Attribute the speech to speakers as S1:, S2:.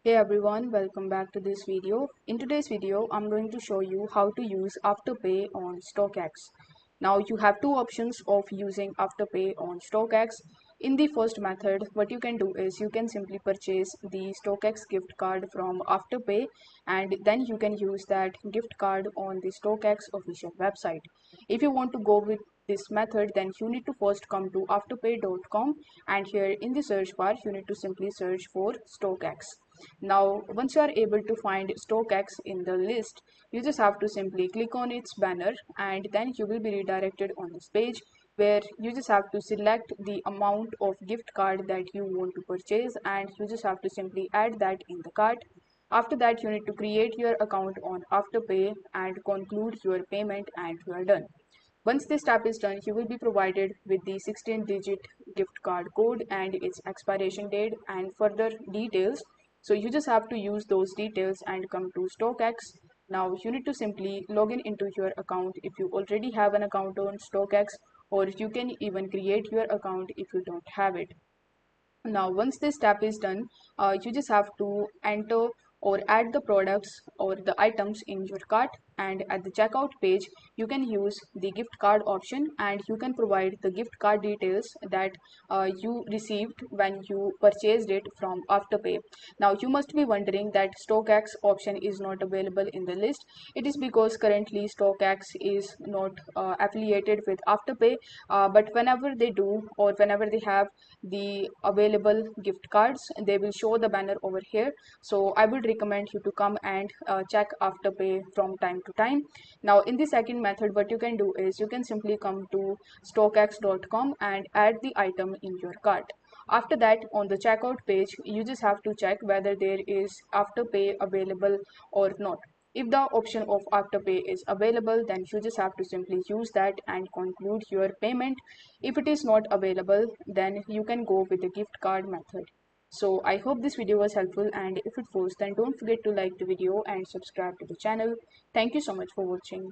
S1: Hey everyone, welcome back to this video. In today's video, I'm going to show you how to use Afterpay on StockX. Now you have two options of using Afterpay on StockX. In the first method, what you can do is you can simply purchase the StockX gift card from Afterpay and then you can use that gift card on the StockX official website. If you want to go with this method, then you need to first come to afterpay.com and here in the search bar you need to simply search for StockX. Now once you are able to find StockX in the list, you just have to simply click on its banner and then you will be redirected on this page where you just have to select the amount of gift card that you want to purchase and you just have to simply add that in the cart. After that, you need to create your account on Afterpay and conclude your payment and you are done. Once this step is done, you will be provided with the 16-digit gift card code and its expiration date and further details. So you just have to use those details and come to StockX. Now you need to simply log in into your account if you already have an account on StockX, or you can even create your account if you don't have it. Now once this step is done, you just have to enter or add the products or the items in your cart, and at the checkout page you can use the gift card option and you can provide the gift card details that you received when you purchased it from Afterpay. Now you must be wondering that StockX option is not available in the list. It is because currently StockX is not affiliated with Afterpay, but whenever they do or whenever they have the available gift cards, they will show the banner over here. So I would recommend you to come and check Afterpay from time to time. Now in the second method, what you can do is you can simply come to stockx.com and add the item in your cart. After that, on the checkout page, you just have to check whether there is Afterpay available or not. If the option of Afterpay is available, then you just have to simply use that and conclude your payment. If it is not available, then you can go with the gift card method. So I hope this video was helpful, and if it was, then don't forget to like the video and subscribe to the channel. Thank you so much for watching.